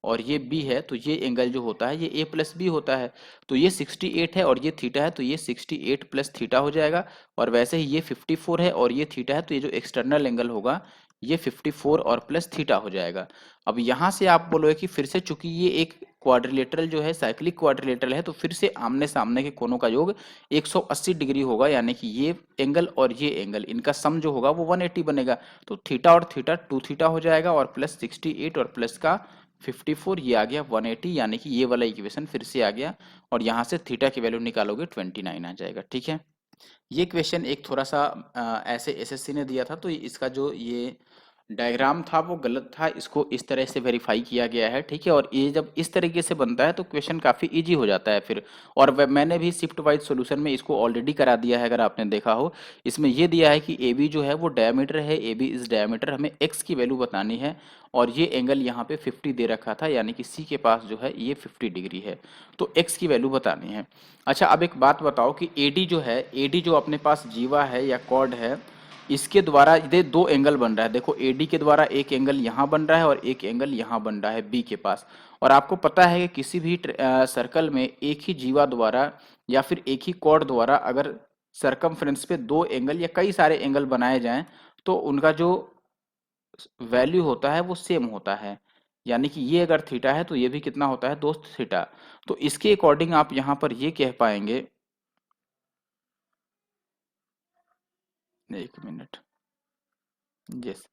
और ये बी है, तो ये एंगल जो होता है ये ए प्लस बी होता है। तो ये 68 है और ये थीटा है, तो ये 68 प्लस थीटा हो जाएगा, और वैसे ही ये 54 है और ये थीटा है, तो ये जो एक्सटर्नल एंगल होगा ये 54 और प्लस थीटा हो जाएगा। अब यहाँ से आप बोलोगे कि फिर से चूंकि ये एक क्वाड्रिलेटरल जो है, साइक्लिक क्वाड्रिलेटरल है, तो फिर से आमने सामने के कोनों का योग 180 डिग्री होगा, यानी कि ये एंगल और ये एंगल इनका सम जो होगा वो 180 बनेगा, तो थीटा और थीटा 2 थीटा हो जाएगा, और प्लस 68 और प्लस का 54, ये आ गया 180, यानी कि ये वाला इक्वेशन फिर से आ गया और यहाँ से थीटा की वैल्यू निकालोगे 29 आ जाएगा। ठीक है, ये क्वेश्चन एक थोड़ा सा ऐसे एसएससी ने दिया था, तो इसका जो ये डायग्राम था वो गलत था, इसको इस तरह से वेरीफाई किया गया है। ठीक है, और ये जब इस तरीके से बनता है तो क्वेश्चन काफ़ी इजी हो जाता है फिर। और मैंने भी शिफ्ट वाइज सॉल्यूशन में इसको ऑलरेडी करा दिया है, अगर आपने देखा हो। इसमें ये दिया है कि ए बी जो है वो डायमीटर है, ए बी इस डायमीटर, हमें एक्स की वैल्यू बतानी है और ये एंगल यहाँ पे 50 दे रखा था, यानी कि सी के पास जो है ये 50 डिग्री है, तो एक्स की वैल्यू बतानी है। अच्छा, अब एक बात बताओ कि एडी जो है, एडी जो अपने पास जीवा है या कॉर्ड है, इसके द्वारा ये दो एंगल बन रहा है। देखो एडी के द्वारा एक एंगल यहाँ बन रहा है और एक एंगल यहाँ बन रहा है बी के पास। और आपको पता है कि किसी भी सर्कल में एक ही जीवा द्वारा या फिर एक ही कॉर्ड द्वारा अगर सरकमफ्रेंस पे दो एंगल या कई सारे एंगल बनाए जाएं तो उनका जो वैल्यू होता है वो सेम होता है। यानी कि ये अगर थीटा है तो ये भी कितना होता है दोस्त, थीटा। तो इसके अकॉर्डिंग आप यहाँ पर ये कह पाएंगे, एक मिनट, यस,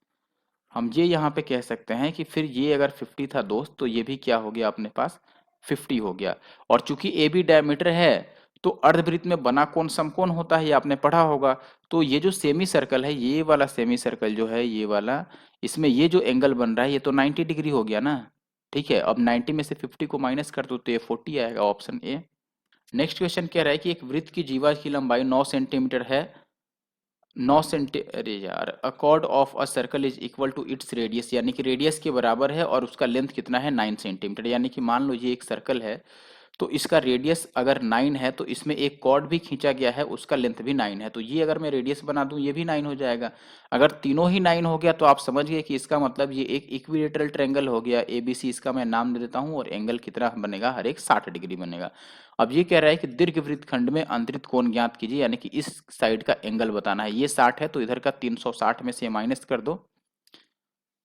हम ये यहाँ पे कह सकते हैं कि फिर ये अगर 50 था दोस्त तो ये भी क्या हो गया अपने पास 50 हो गया। और चूंकि ए बी डायमीटर है तो अर्धवृत्त में बना कोण समकोण होता है, ये आपने पढ़ा होगा। तो ये जो सेमी सर्कल है, ये वाला सेमी सर्कल जो है ये वाला, इसमें ये जो एंगल बन रहा है ये तो 90 डिग्री हो गया ना। ठीक है, अब 90 में से 50 को माइनस कर दो तो ये 40 आएगा, ऑप्शन ए। नेक्स्ट क्वेश्चन कह रहा है कि एक वृत्त की जीवा की लंबाई 9 सेंटीमीटर है, 9 सेंटी, अरे यार, a chord of a circle is equal to its radius, यानी कि रेडियस के बराबर है और उसका लेंथ कितना है 9 सेंटीमीटर। यानी कि मान लो ये एक सर्कल है तो इसका रेडियस अगर 9 है तो इसमें एक कॉर्ड भी खींचा गया है, उसका लेंथ भी 9 है, तो ये अगर मैं रेडियस बना दूं ये भी 9 हो जाएगा। अगर तीनों ही 9 हो गया तो आप समझ गए कि इसका मतलब ये एक इक्विलेटरल ट्रायंगल हो गया ए बी सी, इसका मैं नाम दे देता हूँ, और एंगल कितना बनेगा, हर एक 60 डिग्री बनेगा। अब ये कह रहा है कि दीर्घवृत्त खंड में अंतरित कोण ज्ञात कीजिए, यानी कि इस साइड का एंगल बताना है। ये 60 है तो इधर का 360 में से माइनस कर दो।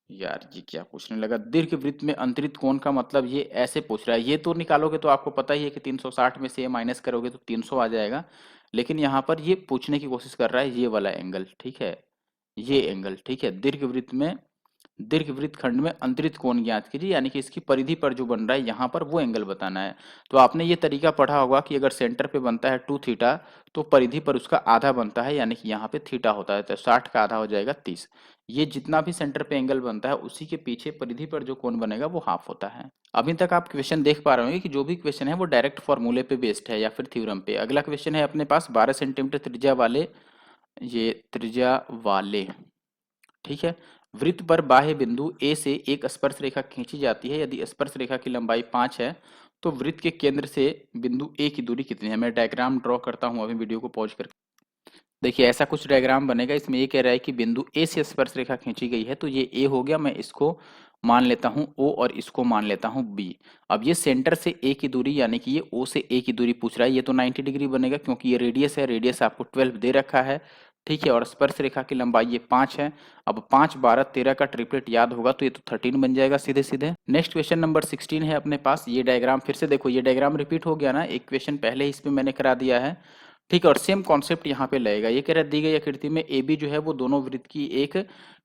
यार ये क्या पूछने लगा, दीर्घवृत्त में अंतरित कोण का मतलब ये ऐसे पूछ रहा है, ये तो निकालोगे तो आपको पता ही है कि 360 में से ये माइनस करोगे तो 300 आ जाएगा। लेकिन यहाँ पर ये पूछने की कोशिश कर रहा है ये वाला एंगल, ठीक है, ये एंगल, ठीक है, दीर्घवृत्त खंड में अंतरित कोण ज्ञात कीजिए, यानी कि इसकी परिधि पर जो बन रहा है यहाँ पर वो एंगल बताना है। तो आपने ये तरीका पढ़ा होगा कि अगर सेंटर पे बनता है 2 थीटा तो परिधि पर उसका आधा बनता है, यानी कि यहाँ पे थीटा होता है, तो 60 का आधा हो जाएगा 30। ये जितना भी सेंटर पे एंगल बनता है उसी के पीछे परिधि पर जो कोण बनेगा वो हाफ होता है। अभी तक आप क्वेश्चन देख पा रहे होंगे कि जो भी क्वेश्चन है वो डायरेक्ट फॉर्मूले पे बेस्ड है या फिर थ्योरम पे। अगला क्वेश्चन है अपने पास 12 सेंटीमीटर त्रिज्या वाले, ये त्रिज्या वाले, ठीक है, वृत्त पर बाह्य बिंदु ए से एक स्पर्श रेखा खींची जाती है। यदि स्पर्श रेखा की लंबाई 5 है तो वृत्त के केंद्र से बिंदु ए की दूरी कितनी है। मैं डायग्राम ड्रॉ करता हूं, अभी वीडियो को पॉज करके देखिए, ऐसा कुछ डायग्राम बनेगा। इसमें ये कह रहा है कि बिंदु ए से स्पर्श रेखा खींची गई है, तो ये ए हो गया, मैं इसको मान लेता हूं ओ और इसको मान लेता हूं बी। अब ये सेंटर से ए की दूरी, यानी कि ये ओ से ए की दूरी पूछ रहा है, ये तो 90 डिग्री बनेगा क्योंकि ये रेडियस है, रेडियस आपको 12 दे रखा है, ठीक है, और स्पर्श रेखा की लंबाई ये 5 है। अब 5 12 13 का ट्रिपलेट याद होगा तो ये तो 13 बन जाएगा सीधे सीधे। नेक्स्ट क्वेश्चन नंबर 16 है अपने पास। ये डायग्राम फिर से देखो, ये डायग्राम रिपीट हो गया ना, एक क्वेश्चन पहले ही इसमें मैंने करा दिया है, ठीक है, और सेम कॉन्सेप्ट यहाँ पे लगेगा। ये कह रहा है दी गई आकृति में ए बी जो है वो दोनों वृत्त की एक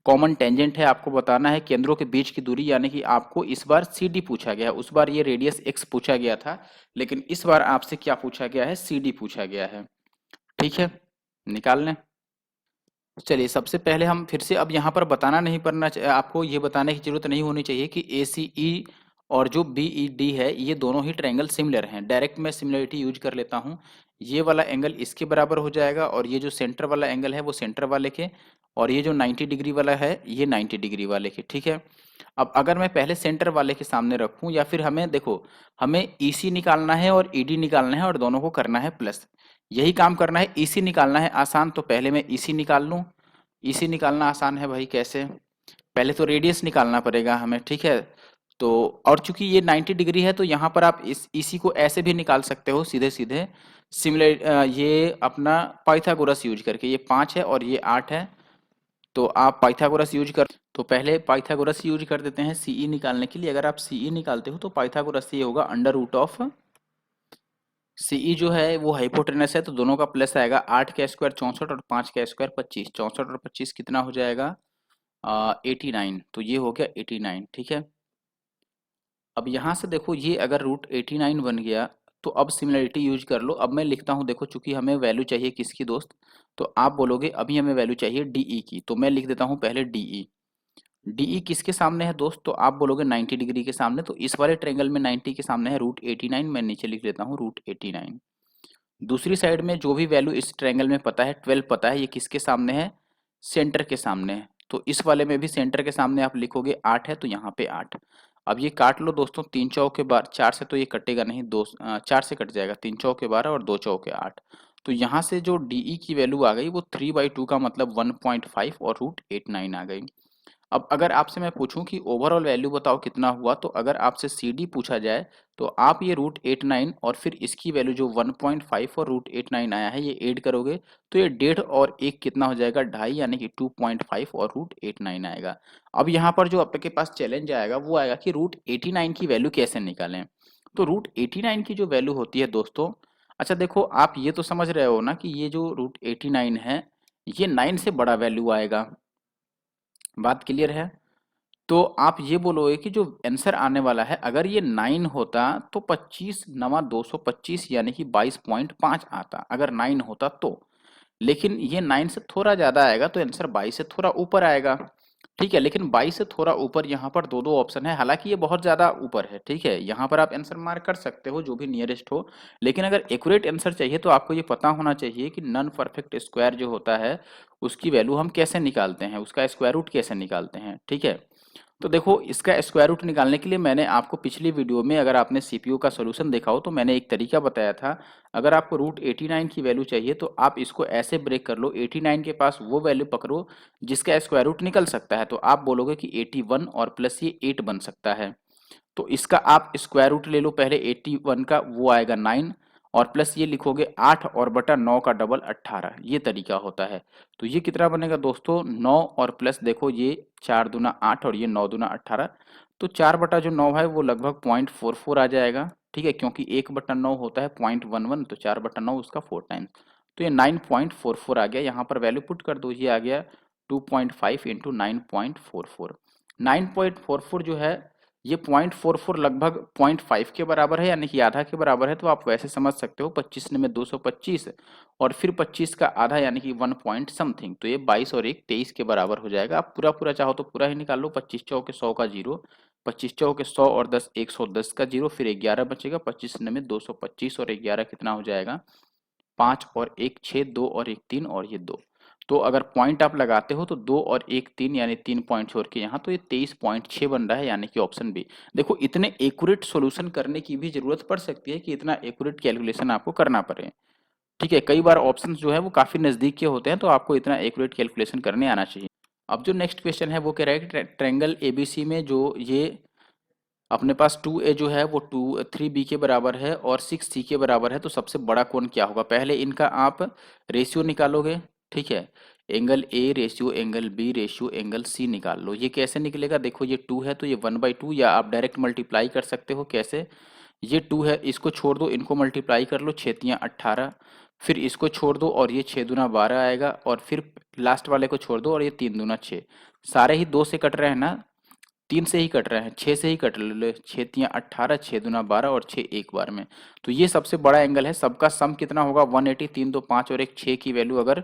कॉमन टेंजेंट है, आपको बताना है केंद्रों के बीच की दूरी, यानी कि आपको इस बार सी डी पूछा गया है, उस बार ये रेडियस एक्स पूछा गया था, लेकिन इस बार आपसे क्या पूछा गया है, सी डी पूछा गया है, ठीक है, निकाल लें। चलिए, सबसे पहले हम फिर से, अब यहाँ पर बताना नहीं पड़ना आपको ये बताने की जरूरत नहीं होनी चाहिए कि ए सी ई और जो बी ई डी है ये दोनों ही ट्रायंगल सिमिलर हैं। डायरेक्ट मैं सिमिलरिटी यूज कर लेता हूँ, ये वाला एंगल इसके बराबर हो जाएगा और ये जो सेंटर वाला एंगल है वो सेंटर वाले के, और ये जो 90 डिग्री वाला है ये 90 डिग्री वाले के, ठीक है। अब अगर मैं पहले सेंटर वाले के सामने रखूं, या फिर हमें देखो, हमें ईसी निकालना है और ईडी निकालना है और दोनों को करना है प्लस, यही काम करना है। ईसी निकालना है आसान, तो पहले मैं ईसी निकाल लूं। ईसी निकालना आसान है भाई, कैसे, पहले तो रेडियस निकालना पड़ेगा हमें, ठीक है। तो और चूंकि ये 90 डिग्री है तो यहाँ पर आप इस ईसी को ऐसे भी निकाल सकते हो सीधे सीधे, सिमिलर ये अपना पाइथागोरस यूज करके, ये 5 है और ये 8 है, तो आप पाइथागोरस यूज कर, तो पहले पाइथागोरस यूज कर देते हैं सीई निकालने के लिए। अगर आप सीई निकालते हो तो पाइथागोरस से ये होगा अंडर रूट ऑफ सीई जो है वो हाइपोटेनस है, तो दोनों का प्लस आएगा, 8 का स्क्वायर 64 और 5 का स्क्वायर 25, 64 और 25 कितना हो जाएगा 89, तो ये हो गया 89, ठीक है। अब यहाँ से देखो ये अगर √89 बन गया तो अब सिमिलरिटी यूज कर लो। अब मैं लिखता हूँ, देखो चूंकि हमें वैल्यू चाहिए किसकी दोस्त, तो आप बोलोगे अभी हमें वैल्यू चाहिए डीई की, तो मैं लिख देता हूँ पहले डीई। डीई किसके सामने है दोस्त, तो आप बोलोगे 90 डिग्री के सामने, तो इस वाले ट्रायंगल में 90 के सामने है √89, मैं नीचे लिख लेता हूँ √89। दूसरी साइड में जो भी वैल्यू इस ट्रायंगल में पता है 12 पता है, ये किसके सामने है, सेंटर के सामने है। तो इस वाले में भी सेंटर के सामने आप लिखोगे 8 है, तो यहाँ पे 8। अब ये काट लो दोस्तों, 3 चौके 12, 4 से तो ये कटेगा नहीं, 4 से कट जाएगा, 3 चौके 12 और 2 चौके 8। तो यहाँ से जो डीई की वैल्यू आ गई वो 3/2 का मतलब 1.5 और √89 आ गई। अब अगर आपसे मैं पूछूं कि ओवरऑल वैल्यू बताओ कितना हुआ, तो अगर आपसे सी डी पूछा जाए तो आप ये √89 और फिर इसकी वैल्यू जो 1.5 और √89 आया है ये ऐड करोगे, तो ये 1.5 और 1 कितना हो जाएगा, 2.5, यानी कि 2.5 और √89 आएगा। अब यहाँ पर जो आपके पास चैलेंज आएगा वो आएगा कि √89 की वैल्यू कैसे निकालें। तो √89 की जो वैल्यू होती है दोस्तों, अच्छा देखो आप ये तो समझ रहे हो ना कि ये जो √89 है ये 9 से बड़ा वैल्यू आएगा, बात क्लियर है। तो आप ये बोलोगे कि जो आंसर आने वाला है अगर ये 9 होता तो 25 नवा 225 यानी कि 22.5 आता, अगर 9 होता तो। लेकिन ये 9 से थोड़ा ज्यादा आएगा तो आंसर 22 से थोड़ा ऊपर आएगा। ठीक है, लेकिन 22 से थोड़ा ऊपर यहाँ पर दो दो ऑप्शन है, हालांकि ये बहुत ज्यादा ऊपर है। ठीक है, यहाँ पर आप आंसर मार्क कर सकते हो जो भी नियरेस्ट हो, लेकिन अगर एक्यूरेट आंसर चाहिए तो आपको ये पता होना चाहिए कि नॉन परफेक्ट स्क्वायर जो होता है उसकी वैल्यू हम कैसे निकालते हैं, उसका स्क्वायर रूट कैसे निकालते हैं। ठीक है, तो देखो इसका स्क्वायर रूट निकालने के लिए मैंने आपको पिछली वीडियो में, अगर आपने सीपीयू का सॉल्यूशन देखा हो तो मैंने एक तरीका बताया था। अगर आपको √89 की वैल्यू चाहिए तो आप इसको ऐसे ब्रेक कर लो, 89 के पास वो वैल्यू पकड़ो जिसका स्क्वायर रूट निकल सकता है, तो आप बोलोगे कि 81 और प्लस ये 8 बन सकता है। तो इसका आप स्क्वायर रूट ले लो पहले, 81 का वो आएगा 9, और प्लस ये लिखोगे 8 और बटा 9 का डबल 18, ये तरीका होता है। तो ये कितना बनेगा दोस्तों, 9 और प्लस देखो ये 4 दूना 8 और ये 9 दूना 18, तो 4 बटा जो 9 है वो लगभग 0.44 आ जाएगा। ठीक है, क्योंकि 1/9 होता है 0.11, तो 4/9 उसका 4 टाइम्स, तो ये 9.44 आ गया। यहाँ पर वैल्यू पुट कर दो, ये आ गया 2.5 इंटू 9.44। 9.44 जो है ये 0.44 लगभग 0.5 के बराबर है, यानी कि आधा के बराबर है। तो आप वैसे समझ सकते हो 25 में 225 और फिर 25 का आधा यानी कि 1 पॉइंट समथिंग, तो ये 22 और 1 23 के बराबर हो जाएगा। आप पूरा पूरा चाहो तो पूरा ही निकाल लो, 25 चौके 100 का जीरो, 25 चौके 100 और 10 110 का जीरो, फिर 11 बचेगा, 25 में 225 और 11 कितना हो जाएगा, 5 और 1 6, 2 और 1 3 और ये 2। तो अगर पॉइंट आप लगाते हो तो 2 और 1 3, यानी 3 पॉइंट छोड़ के यहाँ, तो ये 23.6 बन रहा है, यानी कि ऑप्शन बी। देखो इतने एक्यूरेट सॉल्यूशन करने की भी जरूरत पड़ सकती है कि इतना एक्यूरेट कैलकुलेशन आपको करना पड़े। ठीक है, कई बार ऑप्शंस जो है वो काफी नजदीक के होते हैं, तो आपको इतना एक्यूरेट कैलकुलेशन करने आना चाहिए। अब जो नेक्स्ट क्वेश्चन है वो कह रहा है कि ट्रायंगल एबीसी में जो ये अपने पास 2a जो है वो 3b के बराबर है और 6c के बराबर है, तो सबसे बड़ा कोण क्या होगा। पहले इनका आप रेशियो निकालोगे। ठीक है, angle A ratio angle B ratio angle C निकाल लो। ये कैसे निकलेगा, देखो ये 2 है तो ये 1/2, या आप डायरेक्ट मल्टीप्लाई कर सकते हो। कैसे, ये 2 है इसको छोड़ दो, इनको मल्टीप्लाई कर लो, 6 तियां 18, फिर इसको छोड़ दो और ये 6 दूना 12 आएगा, और फिर लास्ट वाले को छोड़ दो और ये 3 दूना 6। सारे ही 2 से कट रहे हैं ना, 3 से ही कट रहे हैं, 6 से ही कट ले, 6 तियां 18, 6 दूना 12 और 6 एक बार में। तो ये सबसे बड़ा एंगल है, सबका सम कितना होगा 180, 3 2 5 और एक 6 की वैल्यू अगर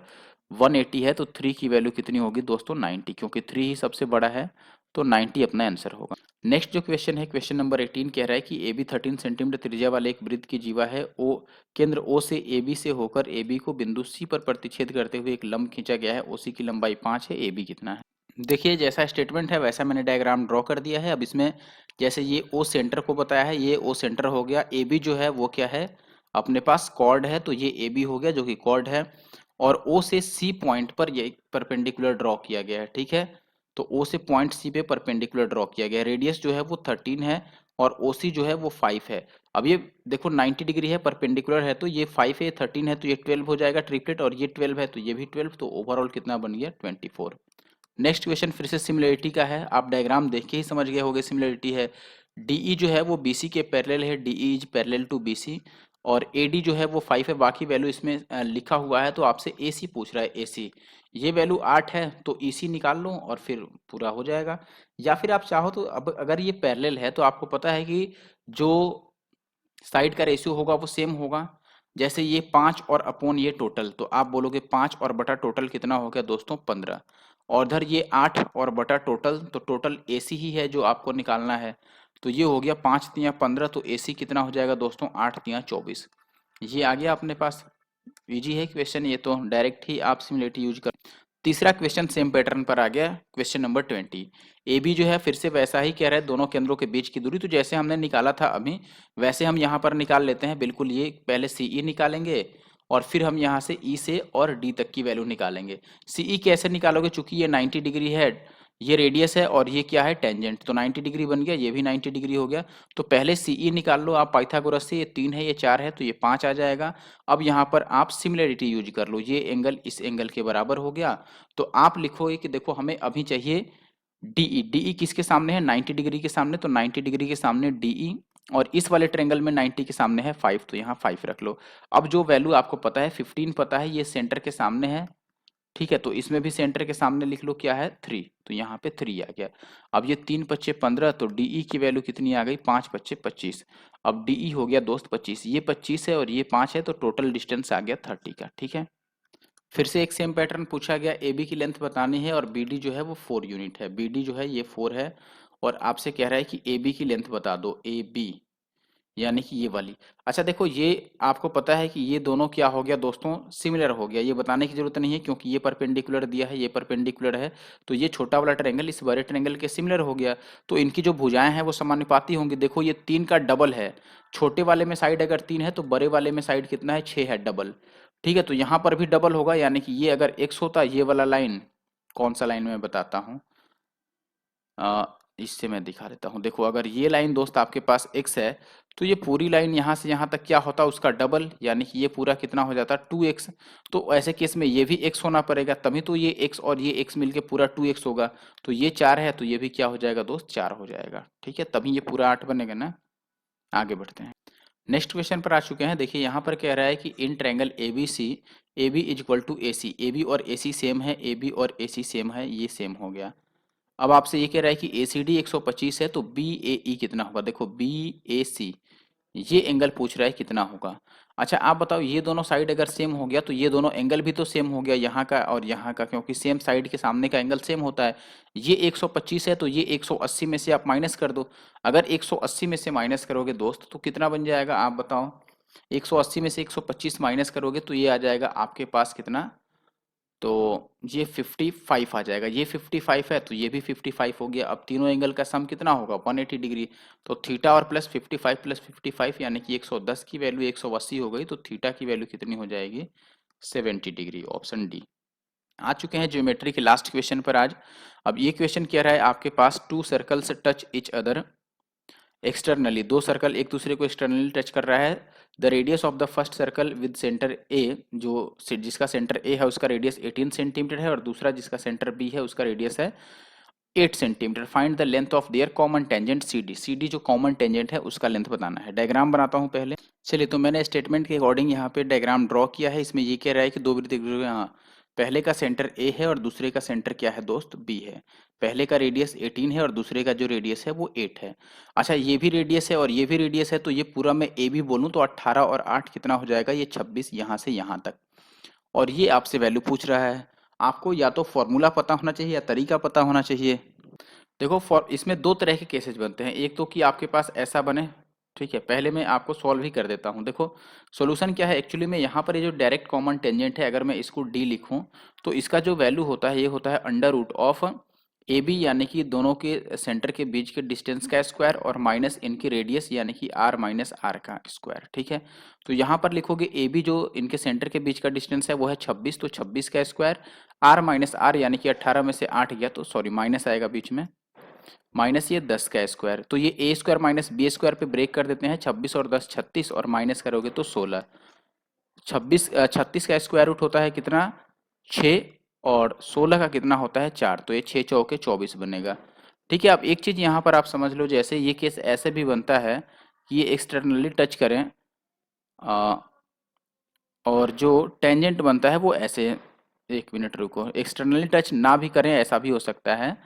180 है तो 3 की वैल्यू कितनी होगी दोस्तों 90, क्योंकि 3 ही सबसे बड़ा है, तो 90 अपना आंसर होगा। नेक्स्ट जो क्वेश्चन है, क्वेश्चन नंबर 18 कह रहा है कि AB 13 सेंटीमीटर त्रिज्या वाले एक वृत्त की जीवा है, ओ केंद्र O से AB से होकर AB को बिंदु C पर प्रतिच्छेद करते हुए एक लंब खींचा गया है, OC की लंबाई 5 है, AB कितना है। देखिए जैसा स्टेटमेंट है वैसा मैंने डायग्राम ड्रॉ कर दिया है। अब इसमें जैसे ये ओ सेंटर को बताया है, ये ओ सेंटर हो गया, ए बी जो है वो क्या है अपने पास कॉर्ड है, तो ये ए बी हो गया जो कि कॉर्ड है, और ओ से सी पॉइंट पर ये परपेंडिकुलर ड्रॉ किया गया है। ठीक है, तो ओ से पॉइंट सी पे परपेंडिकुलर ड्रॉ किया गया है, रेडियस जो है वो 13 है और ओ सी जो है वो 5 है। अब ये देखो 90 डिग्री है, परपेंडिकुलर है, तो ये 5 है, 13 है, तो ये 12 हो जाएगा ट्रिपलेट, और ये 12 है तो ये भी 12, तो ओवरऑल कितना बन गया 24। नेक्स्ट क्वेश्चन फिर से सिमिलरिटी का है, आप डायग्राम देख के ही समझ गए होंगे सिमिलरिटी है। डीई जो है वो बीसी के पैरेलल है, DE is parallel to BC, और AD जो है वो 5 है, बाकी वैल्यू इसमें लिखा हुआ है। तो आपसे AC पूछ रहा है, AC ये वैल्यू 8 है तो EC निकाल लो और फिर पूरा हो जाएगा। या फिर आप चाहो तो अब अगर ये पैरेलल है तो आपको पता है कि जो साइड का रेशियो होगा वो सेम होगा। जैसे ये 5 और अपॉन ये टोटल, तो आप बोलोगे 5 और बटा टोटल कितना हो गया दोस्तों 15, और इधर ये 8 और बटा टोटल, तो टोटल AC ही है जो आपको निकालना है। तो ये हो गया 5 तिया 15, तो AC कितना हो जाएगा दोस्तों 8 तिया 24। ये आ गया अपने पास। इजी है क्वेश्चन, ये तो डायरेक्ट ही आप सिमिलरिटी यूज कर। तीसरा क्वेश्चन सेम पैटर्न पर आ गया, क्वेश्चन नंबर 20। ए बी जो है फिर से वैसा ही कह रहा है, दोनों केंद्रों के बीच की दूरी तो जैसे हमने निकाला था अभी वैसे हम यहाँ पर निकाल लेते हैं। बिल्कुल, ये पहले सी ई निकालेंगे और फिर हम यहाँ से ई से और डी तक की वैल्यू निकालेंगे। सी ई कैसे निकालोगे, चूंकि ये 90 डिग्री है, ये रेडियस है और ये क्या है टेंजेंट, तो 90 डिग्री बन गया, ये भी 90 डिग्री हो गया। तो पहले सी ई निकाल लो आप पाइथागोरस से, ये 3 है ये 4 है तो ये 5 आ जाएगा। अब यहाँ पर आप सिमिलरिटी यूज कर लो, ये एंगल इस एंगल के बराबर हो गया। तो आप लिखोगे कि देखो हमें अभी चाहिए डीई, डीई किसके सामने है 90 डिग्री के सामने, तो 90 डिग्री के सामने डीई, और इस वाले ट्रायंगल में 90 के सामने है 5, तो यहाँ 5 रख लो। अब जो वैल्यू आपको पता है 15 पता है, ये सेंटर के सामने है, ठीक है, तो इसमें भी सेंटर के सामने लिख लो क्या है 3, तो यहाँ पे 3 आ गया। अब ये 3 पच्चे 15, तो डीई की वैल्यू कितनी आ गई 5 पच्चे 25। अब डीई हो गया दोस्त 25, ये 25 है और ये 5 है, तो टोटल डिस्टेंस आ गया 30 का, ठीक है। फिर से एक सेम पैटर्न पूछा गया, ए बी की लेंथ बतानी है और बी डी जो है वो 4 यूनिट है, बी डी जो है ये 4 है, और आपसे कह रहा है कि ए बी की लेंथ बता दो, ए बी यानी कि ये वाली। अच्छा देखो, ये आपको पता है कि ये दोनों क्या हो गया दोस्तों सिमिलर हो गया, ये बताने की जरूरत नहीं है क्योंकि ये परपेंडिकुलर दिया है, ये परपेंडिकुलर है, तो ये छोटा वाला ट्रायंगल इस बड़े ट्रायंगल के सिमिलर हो गया। तो इनकी जो भुजाएं हैं वो समानुपाती होंगी। देखो ये 3 का डबल है, छोटे वाले में साइड अगर 3 है तो बड़े वाले में साइड कितना है 6 है, डबल, ठीक है। तो यहाँ पर भी डबल होगा, यानी कि ये अगर x होता, ये वाला लाइन कौन सा लाइन मैं बताता हूँ, इससे मैं दिखा देता हूँ। देखो अगर ये लाइन दोस्त आपके पास x है तो ये पूरी लाइन यहाँ से यहाँ तक क्या होता उसका डबल, यानी कि ये पूरा कितना हो जाता 2x। तो ऐसे केस में ये भी x होना पड़ेगा, तभी तो ये x और ये x मिलके पूरा 2x होगा। तो ये 4 है तो ये भी क्या हो जाएगा दोस्त 4 हो जाएगा, ठीक है, तभी ये पूरा 8 बनेगा ना। आगे बढ़ते हैं, नेक्स्ट क्वेश्चन पर आ चुके हैं। देखिए यहाँ पर कह रहा है कि in triangle A B C, A B is equal to A C, A B और ए सी सेम है, ए बी और ए सी सेम है, ये सेम हो गया। अब आपसे ये कह रहा है कि ए सी डी 125 है तो बी ए ई कितना होगा। देखो बी ए सी ये एंगल पूछ रहा है कितना होगा। अच्छा आप बताओ, ये दोनों साइड अगर सेम हो गया तो ये दोनों एंगल भी तो सेम हो गया, यहाँ का और यहाँ का, क्योंकि सेम साइड के सामने का एंगल सेम होता है। ये 125 है तो ये 180 में से आप माइनस कर दो। अगर 180 में से माइनस करोगे दोस्त तो कितना बन जाएगा आप बताओ। 180 में से 125 माइनस करोगे तो ये आ जाएगा आपके पास कितना, तो ये 55 आ जाएगा। ये 55 है तो ये भी 55 हो गया। अब तीनों एंगल का सम कितना होगा 180 डिग्री, तो थीटा और प्लस 55 यानी कि 110 की वैल्यू 180 हो गई, तो थीटा की वैल्यू कितनी हो जाएगी 70 डिग्री, ऑप्शन डी। आ चुके हैं ज्योमेट्री के लास्ट क्वेश्चन पर आज। अब ये क्वेश्चन कह रहा है आपके पास 2 circles touch each other externally, 2 circle एक दूसरे को एक्सटर्नली टच कर रहा है। The radius of the first circle with centre A, जो जिसका सेंटर ए है उसका रेडियस 18 सेंटीमीटर है और दूसरा जिसका सेंटर बी है उसका रेडियस है 8 centimetre. Find the length of their common tangent C D, C D जो कॉमन टेंजेंट है उसका लेंथ बताना है। डायग्राम बनाता हूँ पहले। चलिए, तो मैंने स्टेटमेंट के अकॉर्डिंग यहाँ पे डायग्राम ड्रॉ किया है। इसमें ये कह रहा है कि दो वृत्त हाँ, पहले का सेंटर ए है और दूसरे का सेंटर क्या है दोस्त बी है। पहले का रेडियस 18 है और दूसरे का जो रेडियस है वो 8 है। अच्छा ये भी रेडियस है और ये भी रेडियस है, तो ये पूरा मैं ए बी बोलूँ तो 18 और 8 कितना हो जाएगा, ये 26 यहाँ से यहाँ तक। और ये आपसे वैल्यू पूछ रहा है। आपको या तो फॉर्मूला पता होना चाहिए या तरीका पता होना चाहिए। देखो इसमें दो तरह के केसेस बनते हैं, एक तो कि आपके पास ऐसा बने, ठीक है, पहले मैं आपको सॉल्व ही कर देता हूँ। देखो सॉल्यूशन क्या है एक्चुअली में, यहाँ पर ये जो डायरेक्ट कॉमन टेंजेंट है अगर मैं इसको डी लिखूँ तो इसका जो वैल्यू होता है ये होता है under root of A B, यानी कि दोनों के सेंटर के बीच के डिस्टेंस का स्क्वायर, और माइनस इनकी रेडियस यानी कि आर माइनस आर का स्क्वायर, ठीक है। तो यहाँ पर लिखोगे ए बी जो इनके सेंटर के बीच का डिस्टेंस है वो है 26, तो 26 का स्क्वायर, आर माइनस आर यानी कि 18 में से 8 गया तो सॉरी माइनस आएगा बीच में, माइनस ये 10 का स्क्वायर, तो ये ए स्क्वायर माइनस बी स्क्वायर पे ब्रेक कर देते हैं, 26 और 10 36 और माइनस करोगे तो 16। 36 का स्क्वायर रूट होता है कितना 6, और 16 का कितना होता है 4, तो ये 6 चौके 24 बनेगा, ठीक है। अब एक चीज यहाँ पर आप समझ लो, जैसे ये केस ऐसे भी बनता है कि ये एक्सटर्नली टच करें अ, और जो टेंजेंट बनता है वो ऐसे, एक मिनट रुको, एक्सटर्नली टच ना भी करें ऐसा भी हो सकता है।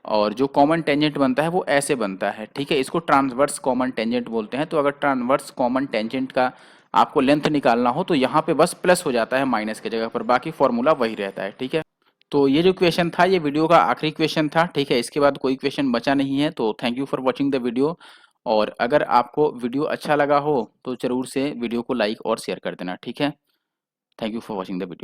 और जो कॉमन टेंजेंट बनता है वो ऐसे बनता है, ठीक है, इसको ट्रांसवर्स कॉमन टेंजेंट बोलते हैं। तो अगर ट्रांसवर्स कॉमन टेंजेंट का आपको लेंथ निकालना हो तो यहाँ पे बस प्लस हो जाता है माइनस की जगह पर, बाकी फॉर्मूला वही रहता है, ठीक है। तो ये जो क्वेश्चन था ये वीडियो का आखिरी क्वेश्चन था, ठीक है, इसके बाद कोई क्वेश्चन बचा नहीं है। तो thank you for watching the video. और अगर आपको वीडियो अच्छा लगा हो तो जरूर से वीडियो को लाइक और शेयर कर देना, ठीक है। Thank you for watching the video.